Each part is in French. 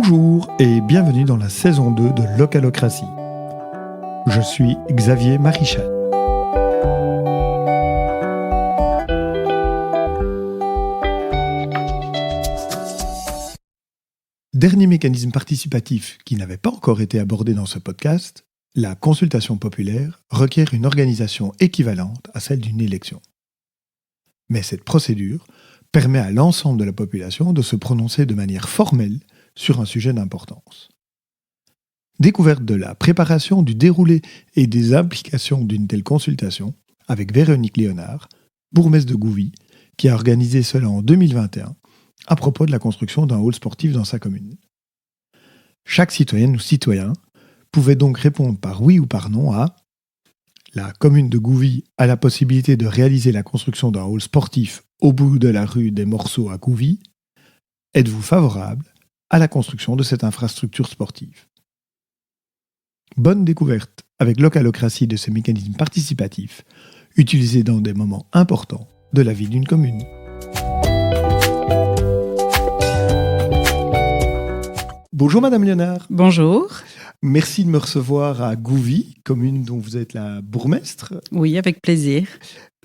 Bonjour et bienvenue dans la saison 2 de Localocratie. Je suis Xavier Marichal. Dernier mécanisme participatif qui n'avait pas encore été abordé dans ce podcast, la consultation populaire requiert une organisation équivalente à celle d'une élection. Mais cette procédure permet à l'ensemble de la population de se prononcer de manière formelle sur un sujet d'importance. Découverte de la préparation, du déroulé et des implications d'une telle consultation avec Véronique Léonard, bourgmestre de Gouvy, qui a organisé cela en 2021 à propos de la construction d'un hall sportif dans sa commune. Chaque citoyenne ou citoyen pouvait donc répondre par oui ou par non à la commune de Gouvy a la possibilité de réaliser la construction d'un hall sportif au bout de la rue des Morceaux à Gouvy. Êtes-vous favorable à la construction de cette infrastructure sportive? Bonne découverte avec Localocratie de ces mécanismes participatifs utilisés dans des moments importants de la vie d'une commune. Bonjour Madame Léonard. Bonjour. Merci de me recevoir à Gouvy, commune dont vous êtes la bourgmestre. Oui, avec plaisir.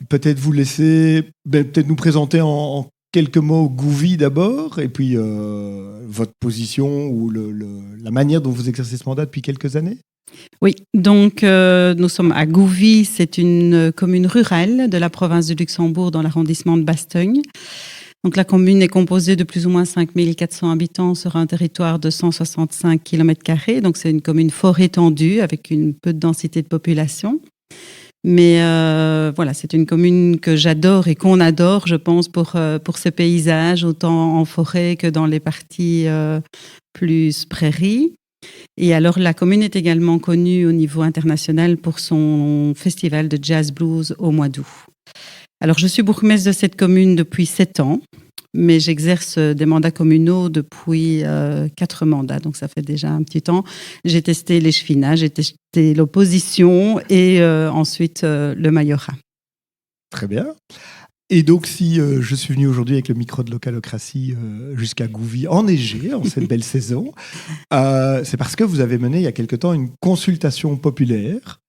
Peut-être vous laisser, peut-être nous présenter en quelques mots Gouvy d'abord, et puis votre position ou la manière dont vous exercez ce mandat depuis quelques années. Oui, donc nous sommes à Gouvy, c'est une commune rurale de la province de Luxembourg dans l'arrondissement de Bastogne. Donc la commune est composée de plus ou moins 5400 habitants sur un territoire de 165 km². Donc c'est une commune fort étendue avec une peu de densité de population. Mais voilà, c'est une commune que j'adore et qu'on adore, je pense, pour ses paysages, autant en forêt que dans les parties plus prairies. Et alors la commune est également connue au niveau international pour son festival de jazz blues au mois d'août. Alors, je suis bourgmestre de cette commune depuis 7 ans, mais j'exerce des mandats communaux depuis 4 mandats, donc ça fait déjà un petit temps. J'ai testé les chevinats, j'ai testé l'opposition et ensuite le majorat. Très bien. Et donc, si je suis venu aujourd'hui avec le micro de Localocratie jusqu'à Gouvy, enneigé en cette belle saison, c'est parce que vous avez mené il y a quelque temps une consultation populaire.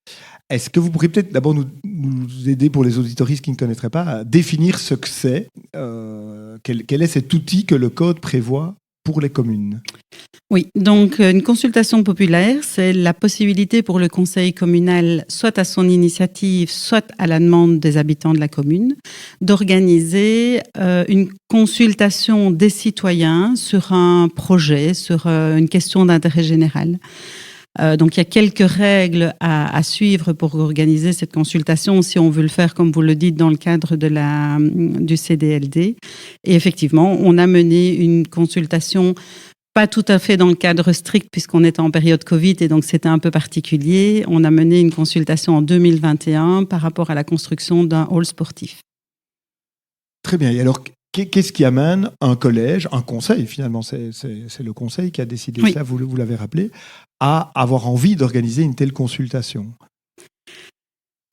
Est-ce que vous pourriez peut-être d'abord nous aider, pour les auditoristes qui ne connaîtraient pas, à définir ce que c'est, quel est cet outil que le Code prévoit pour les communes? Oui, donc une consultation populaire, c'est la possibilité pour le conseil communal, soit à son initiative, soit à la demande des habitants de la commune, d'organiser une consultation des citoyens sur un projet, sur une question d'intérêt général. Donc, il y a quelques règles à suivre pour organiser cette consultation, si on veut le faire, comme vous le dites, dans le cadre du CDLD. Et effectivement, on a mené une consultation, pas tout à fait dans le cadre strict, puisqu'on est en période Covid, et donc c'était un peu particulier. On a mené une consultation en 2021 par rapport à la construction d'un hall sportif. Très bien. Et alors, qu'est-ce qui amène un collège, un conseil, finalement, c'est le conseil qui a décidé ça, vous l'avez rappelé, à avoir envie d'organiser une telle consultation?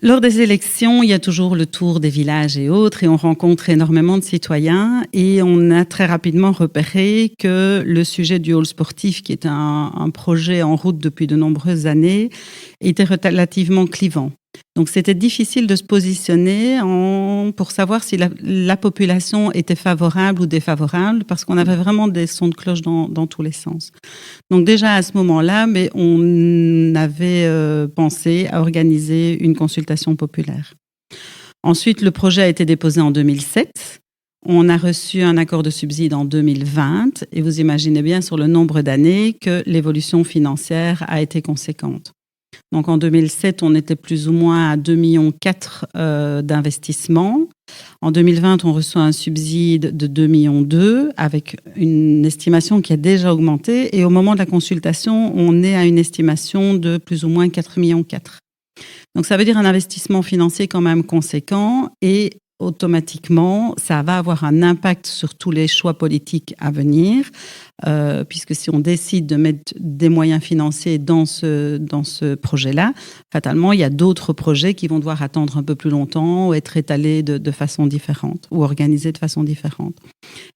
Lors des élections, il y a toujours le tour des villages et autres, et on rencontre énormément de citoyens, et on a très rapidement repéré que le sujet du hall sportif, qui est un projet en route depuis de nombreuses années, était relativement clivant. Donc c'était difficile de se positionner pour savoir si la population était favorable ou défavorable, parce qu'on avait vraiment des sons de cloche dans tous les sens. Donc déjà à ce moment-là, mais on avait pensé à organiser une consultation populaire. Ensuite, le projet a été déposé en 2007. On a reçu un accord de subside en 2020, et vous imaginez bien sur le nombre d'années que l'évolution financière a été conséquente. Donc en 2007, on était plus ou moins à 2,4 millions d'investissement. En 2020, on reçoit un subside de 2,2 millions avec une estimation qui a déjà augmenté. Et au moment de la consultation, on est à une estimation de plus ou moins 4,4 millions. Donc ça veut dire un investissement financier quand même conséquent, et automatiquement, ça va avoir un impact sur tous les choix politiques à venir, puisque si on décide de mettre des moyens financiers dans ce projet-là, fatalement, il y a d'autres projets qui vont devoir attendre un peu plus longtemps ou être étalés de façon différente ou organisés de façon différente.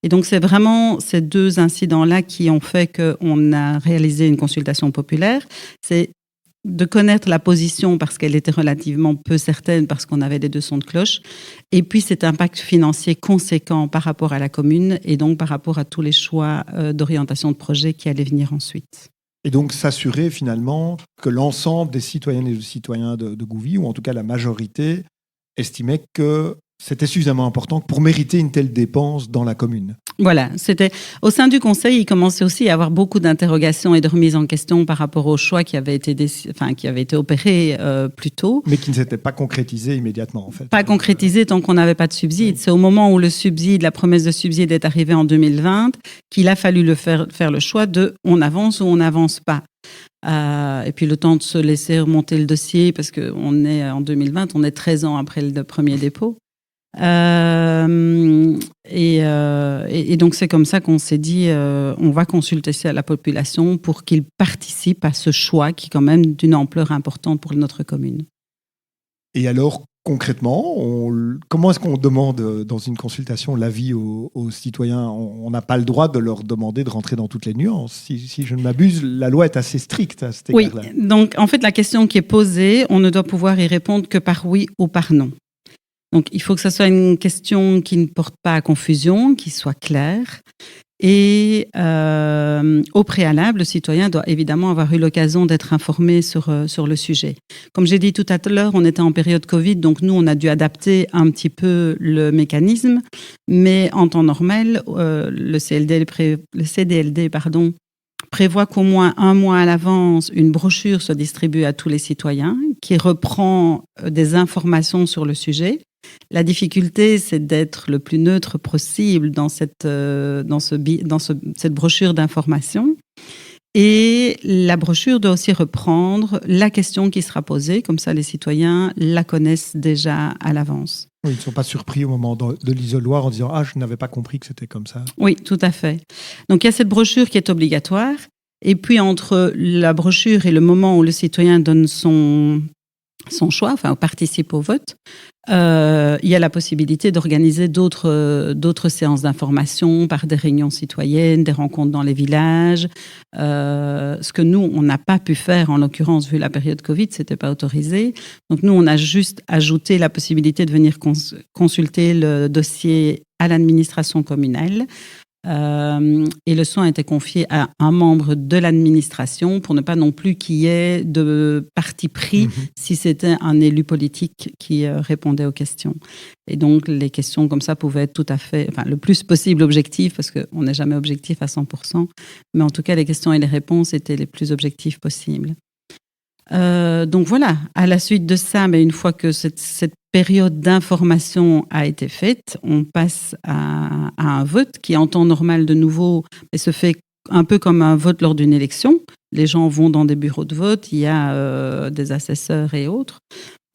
Et donc, c'est vraiment ces deux incidents-là qui ont fait qu'on a réalisé une consultation populaire. C'est de connaître la position parce qu'elle était relativement peu certaine parce qu'on avait les deux sons de cloche. Et puis, cet impact financier conséquent par rapport à la commune et donc par rapport à tous les choix d'orientation de projet qui allaient venir ensuite. Et donc s'assurer finalement que l'ensemble des citoyennes et des citoyens de Gouvy, ou en tout cas la majorité, estimait que c'était suffisamment important pour mériter une telle dépense dans la commune. Voilà, c'était au sein du conseil, il commençait aussi à avoir beaucoup d'interrogations et de remises en question par rapport aux choix qui avaient été opérés plus tôt. Mais qui ne s'étaient pas concrétisés immédiatement, en fait. Pas concrétisés tant qu'on n'avait pas de subside. Oui. C'est au moment où la promesse de subside est arrivée en 2020, qu'il a fallu faire le choix de on avance ou on n'avance pas. Et puis le temps de se laisser remonter le dossier, parce qu'on est en 2020, on est 13 ans après le premier dépôt. Et donc c'est comme ça qu'on s'est dit on va consulter ça à la population pour qu'ils participent à ce choix qui est quand même d'une ampleur importante pour notre commune. Et alors concrètement, comment est-ce qu'on demande dans une consultation l'avis aux citoyens ? On n'a pas le droit de leur demander de rentrer dans toutes les nuances. Si je ne m'abuse, la loi est assez stricte à cet égard-là. Oui, donc en fait la question qui est posée, on ne doit pouvoir y répondre que par oui ou par non. Donc, il faut que ce soit une question qui ne porte pas à confusion, qui soit claire. Et au préalable, le citoyen doit évidemment avoir eu l'occasion d'être informé sur le sujet. Comme j'ai dit tout à l'heure, on était en période Covid, donc nous, on a dû adapter un petit peu le mécanisme. Mais en temps normal, le CDLD prévoit qu'au moins un mois à l'avance, une brochure soit distribuée à tous les citoyens qui reprend des informations sur le sujet. La difficulté, c'est d'être le plus neutre possible dans cette brochure d'information. Et la brochure doit aussi reprendre la question qui sera posée, comme ça les citoyens la connaissent déjà à l'avance. Oui, ils ne sont pas surpris au moment de l'isoloir en disant « Ah, je n'avais pas compris que c'était comme ça ». Oui, tout à fait. Donc il y a cette brochure qui est obligatoire. Et puis entre la brochure et le moment où le citoyen donne son choix, enfin participe au vote, il y a la possibilité d'organiser d'autres séances d'information par des réunions citoyennes, des rencontres dans les villages. Ce que nous, on n'a pas pu faire, en l'occurrence, vu la période Covid, c'était pas autorisé. Donc nous, on a juste ajouté la possibilité de venir consulter le dossier à l'administration communale. Et le soin a été confié à un membre de l'administration pour ne pas non plus qu'il y ait de parti pris si c'était un élu politique qui répondait aux questions. Et donc, les questions comme ça pouvaient être tout à fait, le plus possible objectives, parce qu'on n'est jamais objectif à 100%, mais en tout cas, les questions et les réponses étaient les plus objectives possibles. Donc voilà, à la suite de ça, mais une fois que cette période d'information a été faite, on passe à un vote qui, en temps normal, de nouveau, se fait un peu comme un vote lors d'une élection. Les gens vont dans des bureaux de vote, il y a des assesseurs et autres.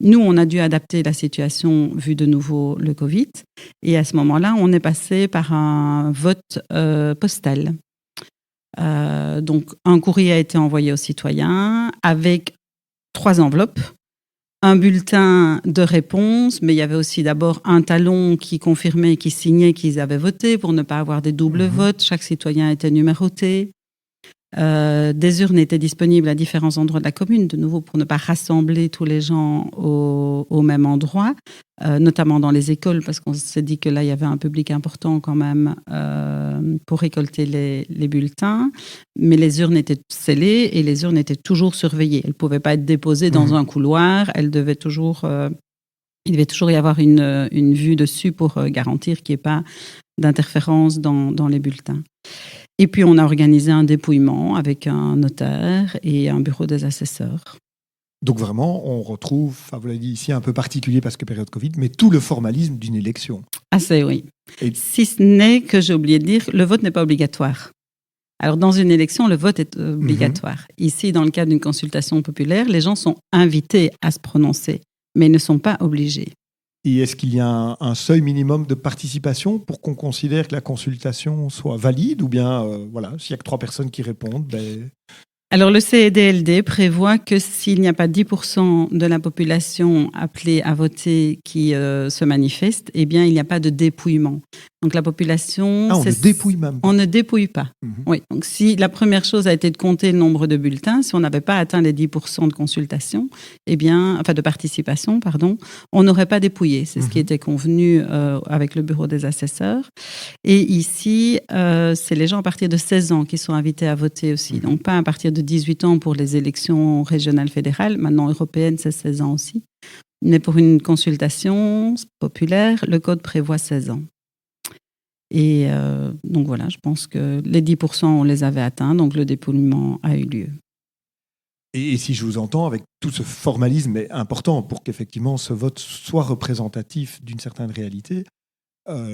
Nous, on a dû adapter la situation vu de nouveau le Covid. Et à ce moment-là, on est passé par un vote postal. Donc, un courrier a été envoyé aux citoyens avec 3 enveloppes, un bulletin de réponse, mais il y avait aussi d'abord un talon qui confirmait, qui signait qu'ils avaient voté pour ne pas avoir des doubles votes. Chaque citoyen était numéroté. Des urnes étaient disponibles à différents endroits de la commune, de nouveau pour ne pas rassembler tous les gens au même endroit, notamment dans les écoles, parce qu'on s'est dit que là, il y avait un public important quand même pour récolter les bulletins. Mais les urnes étaient scellées et les urnes étaient toujours surveillées. Elles ne pouvaient pas être déposées dans un couloir. Il devait toujours y avoir une vue dessus pour garantir qu'il n'y ait pas d'interférence dans les bulletins. Et puis, on a organisé un dépouillement avec un notaire et un bureau des assesseurs. Donc vraiment, on retrouve, vous l'avez dit ici, un peu particulier parce que période Covid, mais tout le formalisme d'une élection. Ah, c'est oui. Si ce n'est que j'ai oublié de dire, le vote n'est pas obligatoire. Alors, dans une élection, le vote est obligatoire. Ici, dans le cadre d'une consultation populaire, les gens sont invités à se prononcer, mais ne sont pas obligés. Et est-ce qu'il y a un seuil minimum de participation pour qu'on considère que la consultation soit valide ou bien, s'il n'y a que 3 personnes qui répondent, Alors, le CEDLD prévoit que s'il n'y a pas 10% de la population appelée à voter qui se manifeste, eh bien, il n'y a pas de dépouillement. Donc, la population... on ne dépouille même pas. On ne dépouille pas. Oui. Donc, si la première chose a été de compter le nombre de bulletins, si on n'avait pas atteint les 10% de consultation, de participation, on n'aurait pas dépouillé. C'est ce qui était convenu avec le bureau des assesseurs. Et ici, c'est les gens à partir de 16 ans qui sont invités à voter aussi. Donc, pas à partir de 18 ans pour les élections régionales fédérales. Maintenant, européennes, c'est 16 ans aussi. Mais pour une consultation populaire, le code prévoit 16 ans. Et donc voilà, je pense que les 10%, on les avait atteints, donc le dépouillement a eu lieu. Et si je vous entends, avec tout ce formalisme important pour qu'effectivement ce vote soit représentatif d'une certaine réalité,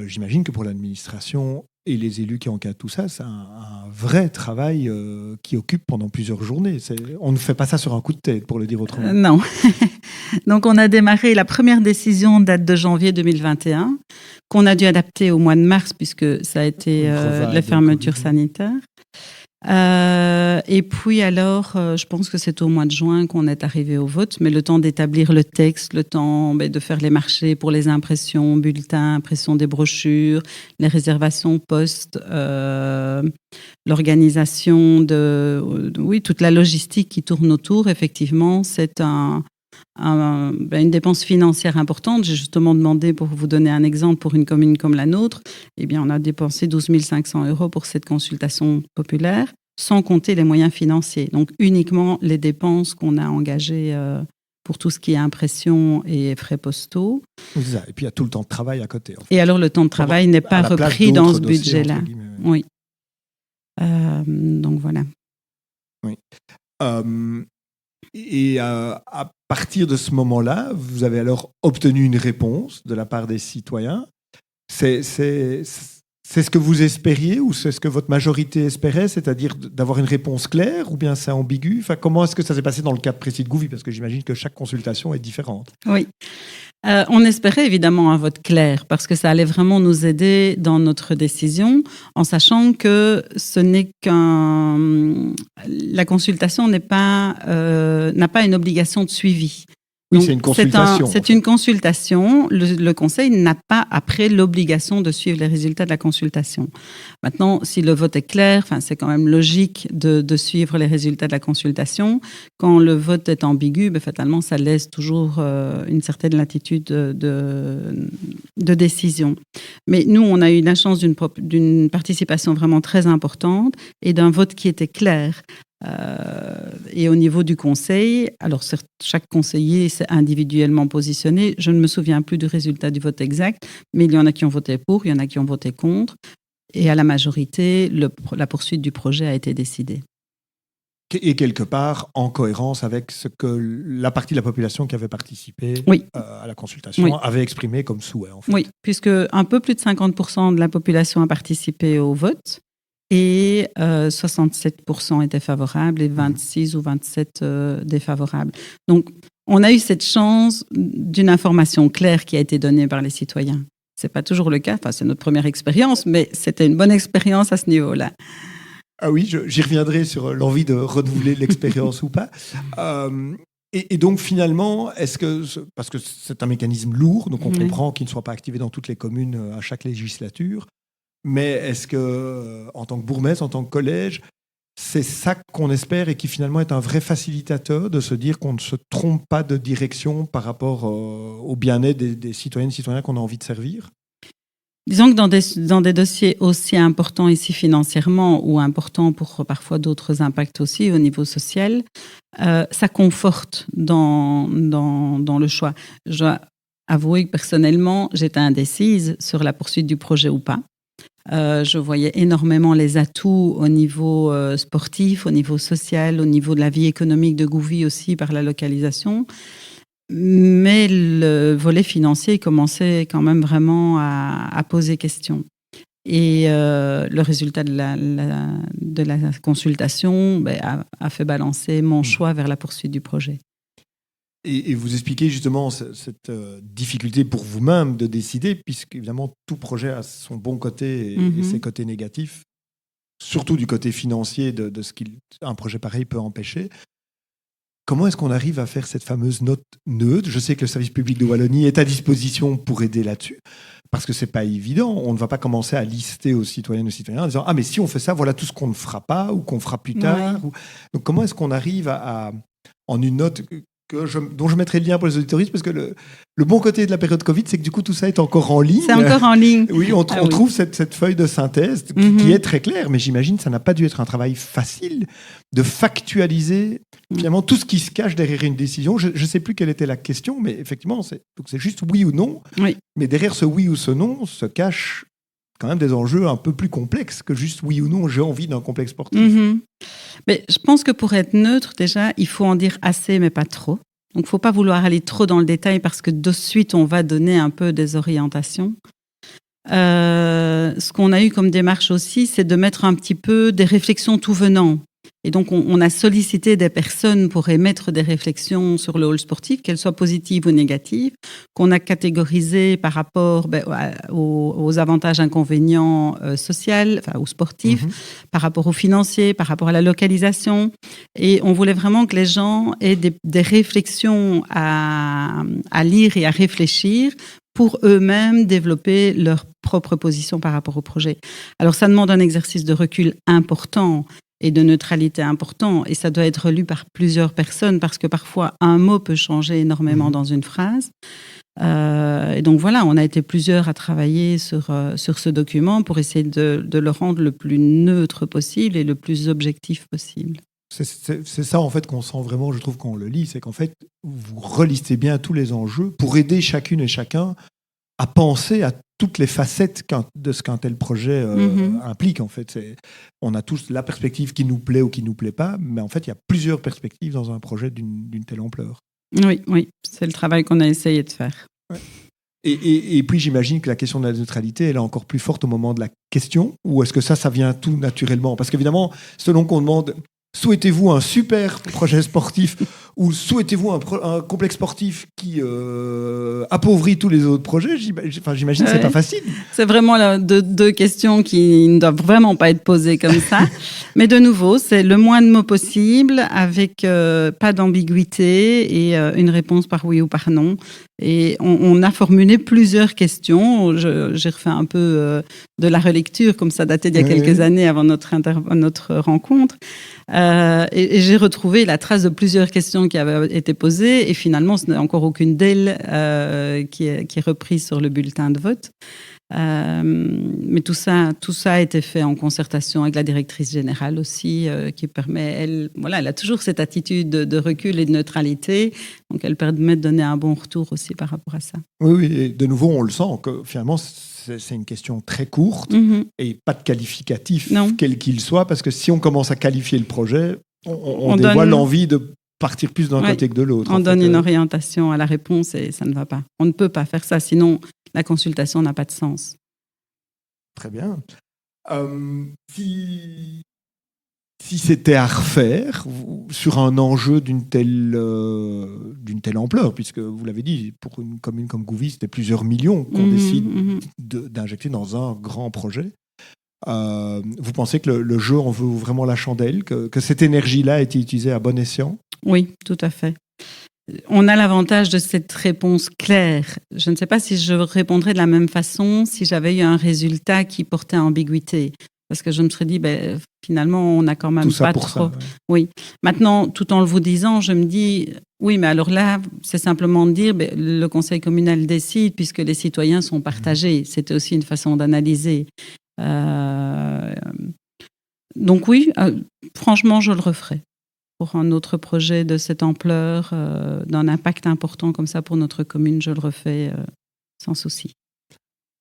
j'imagine que pour l'administration et les élus qui encadrent tout ça, c'est un vrai travail qui occupe pendant plusieurs journées. On ne fait pas ça sur un coup de tête, pour le dire autrement. Non. Donc on a démarré, la première décision date de janvier 2021, qu'on a dû adapter au mois de mars, puisque ça a été la fermeture sanitaire. Et puis alors, je pense que c'est au mois de juin qu'on est arrivé au vote, mais le temps d'établir le texte, le temps de faire les marchés pour les impressions, bulletins, impression des brochures, les réservations postes, l'organisation toute la logistique qui tourne autour, effectivement, c'est une dépense financière importante. J'ai justement demandé, pour vous donner un exemple, pour une commune comme la nôtre, eh bien, on a dépensé 12 500 € pour cette consultation populaire, sans compter les moyens financiers. Donc, uniquement les dépenses qu'on a engagées pour tout ce qui est impression et frais postaux. C'est ça. Et puis, il y a tout le temps de travail à côté. En fait. Et alors, le temps de travail n'est pas repris dans ce budget-là. Oui. Donc, voilà. Oui. Et à partir de ce moment-là, vous avez alors obtenu une réponse de la part des citoyens. C'est ce que vous espériez ou c'est ce que votre majorité espérait, c'est-à-dire d'avoir une réponse claire ou bien c'est ambigu? Comment est-ce que ça s'est passé dans le cas précis de Gouvy? Parce que j'imagine que chaque consultation est différente. Oui. On espérait évidemment un vote clair parce que ça allait vraiment nous aider dans notre décision, en sachant que ce n'est la consultation n'a pas une obligation de suivi. Oui, donc, c'est une consultation. C'est une consultation. Le Conseil n'a pas après l'obligation de suivre les résultats de la consultation. Maintenant, si le vote est clair, c'est quand même logique de suivre les résultats de la consultation. Quand le vote est ambigu, fatalement, ça laisse toujours une certaine latitude de décision. Mais nous, on a eu la chance d'une participation vraiment très importante et d'un vote qui était clair. Et au niveau du conseil, alors chaque conseiller s'est individuellement positionné. Je ne me souviens plus du résultat du vote exact, mais il y en a qui ont voté pour, il y en a qui ont voté contre. Et à la majorité, la poursuite du projet a été décidée. Et quelque part, en cohérence avec ce que la partie de la population qui avait participé à la consultation avait exprimé comme souhait. En fait. Oui, puisque un peu plus de 50% de la population a participé au vote. Et 67% étaient favorables et 26 ou 27 défavorables. Donc, on a eu cette chance d'une information claire qui a été donnée par les citoyens. Ce n'est pas toujours le cas, c'est notre première expérience, mais c'était une bonne expérience à ce niveau-là. Ah oui, j'y reviendrai sur l'envie de renouveler l'expérience ou pas. Et donc finalement, parce que c'est un mécanisme lourd, donc on comprend qu'il ne soit pas activé dans toutes les communes à chaque législature, mais est-ce que, en tant que bourgmestre, en tant que collège, c'est ça qu'on espère et qui finalement est un vrai facilitateur de se dire qu'on ne se trompe pas de direction par rapport au bien-être des citoyennes et citoyens qu'on a envie de servir? Disons que dans des dossiers aussi importants ici financièrement ou importants pour parfois d'autres impacts aussi au niveau social, ça conforte dans le choix. Je dois avouer que personnellement, j'étais indécise sur la poursuite du projet ou pas. Je voyais énormément les atouts au niveau sportif, au niveau social, au niveau de la vie économique de Gouvy aussi par la localisation. Mais le volet financier commençait quand même vraiment à poser question. Et le résultat de la consultation a fait balancer mon choix vers la poursuite du projet. Et vous expliquez justement cette difficulté pour vous-même de décider, puisque évidemment tout projet a son bon côté et ses côtés négatifs surtout du côté financier de ce qu'un projet pareil peut empêcher. Comment est-ce qu'on arrive à faire cette fameuse note neutre ? Je sais que le service public de Wallonie est à disposition pour aider là-dessus, parce que c'est pas évident. On ne va pas commencer à lister aux citoyennes et aux citoyens en disant « Ah, mais si on fait ça, voilà tout ce qu'on ne fera pas ou qu'on fera plus tard. » Donc, comment est-ce qu'on arrive en une note dont je mettrai le lien pour les auditoristes, parce que le bon côté de la période Covid, c'est que du coup, tout ça est encore en ligne. C'est encore en ligne. Oui, on trouve cette feuille de synthèse qui est très claire, mais j'imagine que ça n'a pas dû être un travail facile de factualiser finalement tout ce qui se cache derrière une décision. Je ne sais plus quelle était la question, mais effectivement, c'est juste oui ou non. Oui. Mais derrière ce oui ou ce non se cachent quand même des enjeux un peu plus complexes que juste oui ou non, j'ai envie d'un complexe sportif. Mais je pense que pour être neutre, déjà, il faut en dire assez, mais pas trop. Donc, il ne faut pas vouloir aller trop dans le détail parce que de suite, on va donner un peu des orientations. Ce qu'on a eu comme démarche aussi, c'est de mettre un petit peu des réflexions tout venant. Et donc, on a sollicité des personnes pour émettre des réflexions sur le hall sportif, qu'elles soient positives ou négatives, qu'on a catégorisées par rapport aux avantages inconvénients sociaux, aux sportifs, par rapport aux financiers, par rapport à la localisation. Et on voulait vraiment que les gens aient des réflexions à lire et à réfléchir pour eux-mêmes développer leur propre position par rapport au projet. Alors, ça demande un exercice de recul important et de neutralité important, et ça doit être lu par plusieurs personnes parce que parfois un mot peut changer énormément dans une phrase. Et donc voilà, on a été plusieurs à travailler sur ce document pour essayer de le rendre le plus neutre possible et le plus objectif possible. C'est ça en fait qu'on sent vraiment, je trouve, quand on le lit, c'est qu'en fait vous relistez bien tous les enjeux pour aider chacune et chacun à penser à toutes les facettes de ce qu'un tel projet implique. En fait, on a tous la perspective qui nous plaît ou qui nous plaît pas, mais en fait, il y a plusieurs perspectives dans un projet d'une telle ampleur. Oui, c'est le travail qu'on a essayé de faire. Ouais. Et puis, j'imagine que la question de la neutralité, elle est encore plus forte au moment de la question, ou est-ce que ça vient tout naturellement ? Parce qu'évidemment, selon qu'on demande souhaitez-vous un super projet sportif ou souhaitez-vous un complexe sportif qui appauvrit tous les autres projets, j'imagine que c'est pas facile. C'est vraiment deux questions qui ne doivent vraiment pas être posées comme ça. Mais de nouveau, c'est le moins de mots possible, avec pas d'ambiguïté et une réponse par oui ou par non. Et on a formulé plusieurs questions. J'ai refait un peu de la relecture, comme ça datait d'il y a quelques années avant notre rencontre. Et j'ai retrouvé la trace de plusieurs questions qui avaient été posées. Et finalement, ce n'est encore aucune d'elles qui est reprise sur le bulletin de vote. Mais tout ça a été fait en concertation avec la directrice générale aussi, qui permet, elle a toujours cette attitude de recul et de neutralité, donc elle permet de donner un bon retour aussi par rapport à ça. Oui, et de nouveau, on le sent, que finalement, c'est une question très courte et pas de qualificatif, quel qu'il soit, parce que si on commence à qualifier le projet, on dévoile l'envie de partir plus d'un côté que de l'autre. On donne une orientation à la réponse et ça ne va pas. On ne peut pas faire ça, sinon la consultation n'a pas de sens. Très bien. Si c'était à refaire sur un enjeu d'une telle ampleur, puisque vous l'avez dit, pour une commune comme Gouvy, c'était plusieurs millions qu'on décide d'injecter dans un grand projet. Vous pensez que le jeu en vaut vraiment la chandelle, que cette énergie-là a été utilisée à bon escient ? Oui, tout à fait. On a l'avantage de cette réponse claire. Je ne sais pas si je répondrais de la même façon si j'avais eu un résultat qui portait ambiguïté. Parce que je me serais dit, finalement, on n'a quand même pas trop. Ça, ouais. Oui. Maintenant, tout en vous disant, je me dis, oui, mais alors là, c'est simplement de dire, le conseil communal décide puisque les citoyens sont partagés. C'était aussi une façon d'analyser. Donc oui, franchement, je le referai. Pour un autre projet de cette ampleur, d'un impact important comme ça pour notre commune, je le refais sans souci.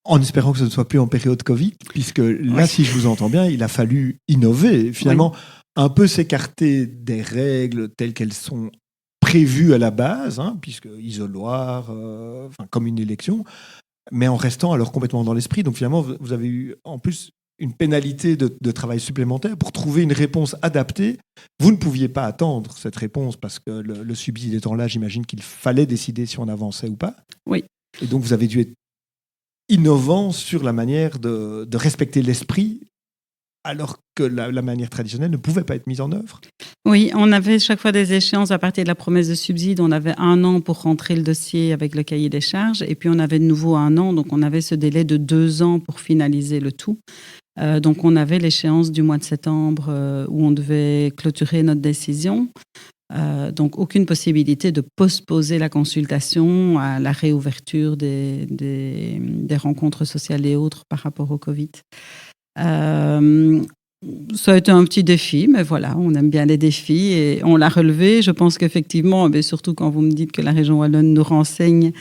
En espérant que ce ne soit plus en période Covid, puisque là, si je vous entends bien, il a fallu innover, finalement, un peu s'écarter des règles telles qu'elles sont prévues à la base, puisque isoloir, comme une élection, mais en restant alors complètement dans l'esprit. Donc finalement, vous avez eu en plus une pénalité de travail supplémentaire pour trouver une réponse adaptée. Vous ne pouviez pas attendre cette réponse parce que le subside étant là, j'imagine qu'il fallait décider si on avançait ou pas. Oui. Et donc vous avez dû être innovant sur la manière de respecter l'esprit alors que la manière traditionnelle ne pouvait pas être mise en œuvre. Oui, on avait chaque fois des échéances à partir de la promesse de subside. On avait 1 an pour rentrer le dossier avec le cahier des charges. Et puis, on avait de nouveau 1 an. Donc, on avait ce délai de 2 ans pour finaliser le tout. Donc, on avait l'échéance du mois de septembre où on devait clôturer notre décision. Donc, aucune possibilité de postposer la consultation à la réouverture des rencontres sociales et autres par rapport au Covid. Ça a été un petit défi, mais voilà, on aime bien les défis et on l'a relevé. Je pense qu'effectivement, mais surtout quand vous me dites que la région wallonne nous renseigne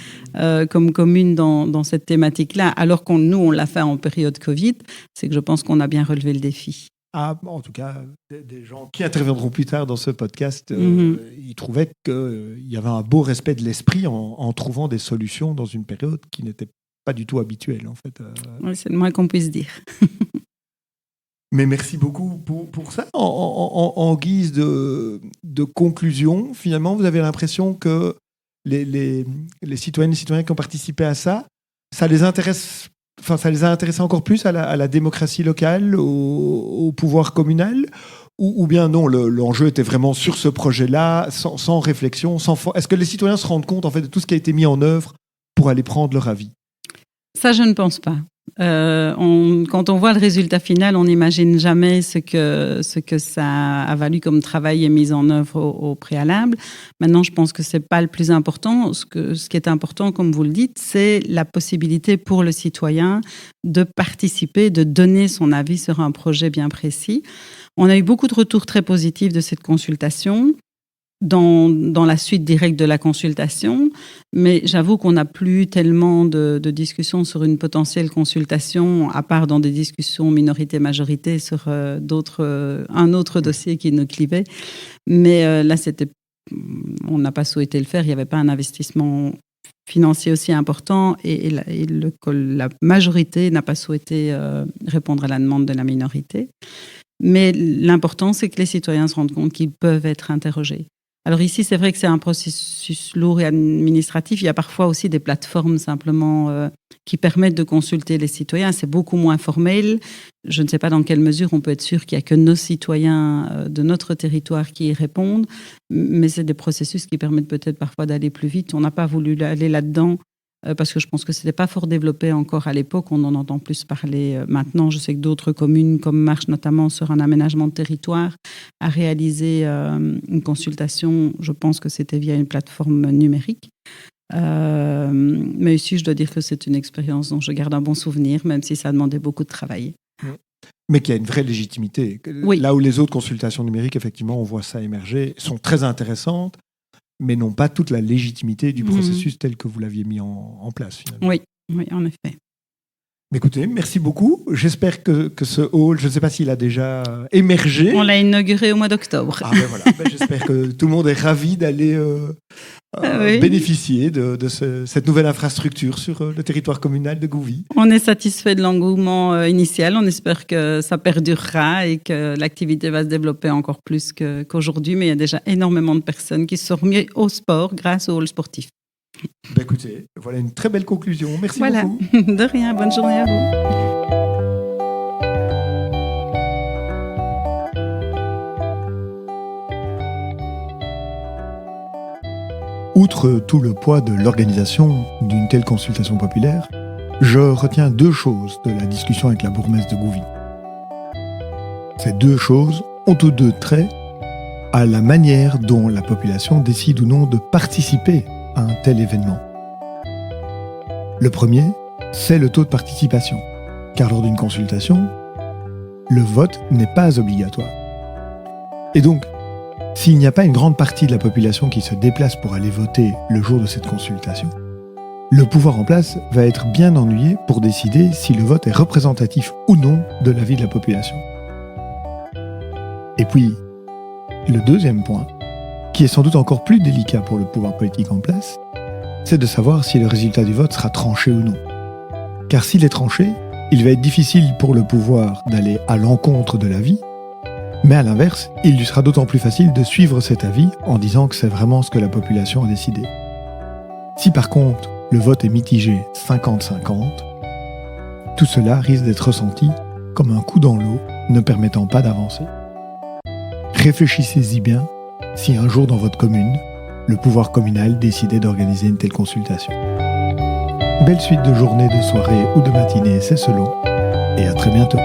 comme commune dans cette thématique-là, alors nous, on l'a fait en période Covid, c'est que je pense qu'on a bien relevé le défi. En tout cas, des gens qui interviendront plus tard dans ce podcast, ils trouvaient qu'il y avait un beau respect de l'esprit en trouvant des solutions dans une période qui n'était pas du tout habituelle, en fait. Oui, c'est le moins qu'on puisse dire. Mais merci beaucoup pour ça. En guise de conclusion, finalement, vous avez l'impression que les citoyennes et citoyens qui ont participé à ça les intéresse. Enfin, ça les a intéressés encore plus à la démocratie locale, au pouvoir communal, ou bien non, l'enjeu était vraiment sur ce projet-là, sans réflexion, Est-ce que les citoyens se rendent compte en fait de tout ce qui a été mis en œuvre pour aller prendre leur avis ? Ça, je ne pense pas. Quand on voit le résultat final, on n'imagine jamais ce que ça a valu comme travail et mise en œuvre au préalable. Maintenant, je pense que c'est pas le plus important. Ce qui est important, comme vous le dites, c'est la possibilité pour le citoyen de participer, de donner son avis sur un projet bien précis. On a eu beaucoup de retours très positifs de cette consultation. Dans la suite directe de la consultation, mais j'avoue qu'on n'a plus tellement de discussions sur une potentielle consultation, à part dans des discussions minorité-majorité sur un autre dossier qui nous clivait. Mais là, on n'a pas souhaité le faire, il n'y avait pas un investissement financier aussi important et la majorité n'a pas souhaité répondre à la demande de la minorité. Mais l'important, c'est que les citoyens se rendent compte qu'ils peuvent être interrogés. Alors ici, c'est vrai que c'est un processus lourd et administratif. Il y a parfois aussi des plateformes simplement qui permettent de consulter les citoyens. C'est beaucoup moins formel. Je ne sais pas dans quelle mesure on peut être sûr qu'il n'y a que nos citoyens de notre territoire qui y répondent, mais c'est des processus qui permettent peut-être parfois d'aller plus vite. On n'a pas voulu aller là-dedans parce que je pense que ce n'était pas fort développé encore à l'époque. On en entend plus parler maintenant. Je sais que d'autres communes, comme Marche notamment, sur un aménagement de territoire, a réalisé une consultation. Je pense que c'était via une plateforme numérique. Mais ici, je dois dire que c'est une expérience dont je garde un bon souvenir, même si ça demandait beaucoup de travail. Mais qui a une vraie légitimité. Oui. Là où les autres consultations numériques, effectivement, on voit ça émerger, sont très intéressantes, mais n'ont pas toute la légitimité du processus tel que vous l'aviez mis en place, finalement. Oui, en effet. Écoutez, merci beaucoup. J'espère que ce hall, je ne sais pas s'il a déjà émergé. On l'a inauguré au mois d'octobre. Voilà. J'espère que tout le monde est ravi d'aller bénéficier de cette nouvelle infrastructure sur le territoire communal de Gouvy. On est satisfait de l'engouement initial. On espère que ça perdurera et que l'activité va se développer encore plus qu'aujourd'hui. Mais il y a déjà énormément de personnes qui se sont remises au sport grâce au hall sportif. Écoutez, voilà une très belle conclusion. Merci beaucoup. De rien, bonne journée à vous. Outre tout le poids de l'organisation d'une telle consultation populaire, je retiens 2 choses de la discussion avec la bourgmestre de Gouvy. Ces 2 choses ont toutes 2 trait à la manière dont la population décide ou non de participer à un tel événement. Le premier, c'est le taux de participation, car lors d'une consultation, le vote n'est pas obligatoire. Et donc, s'il n'y a pas une grande partie de la population qui se déplace pour aller voter le jour de cette consultation, le pouvoir en place va être bien ennuyé pour décider si le vote est représentatif ou non de l'avis de la population. Et puis, le deuxième point, qui est sans doute encore plus délicat pour le pouvoir politique en place, c'est de savoir si le résultat du vote sera tranché ou non. Car s'il est tranché, il va être difficile pour le pouvoir d'aller à l'encontre de l'avis, mais à l'inverse, il lui sera d'autant plus facile de suivre cet avis en disant que c'est vraiment ce que la population a décidé. Si par contre, le vote est mitigé 50-50, tout cela risque d'être ressenti comme un coup dans l'eau ne permettant pas d'avancer. Réfléchissez-y bien si un jour dans votre commune, le pouvoir communal décidait d'organiser une telle consultation. Belle suite de journée, de soirée ou de matinée, c'est selon, et à très bientôt.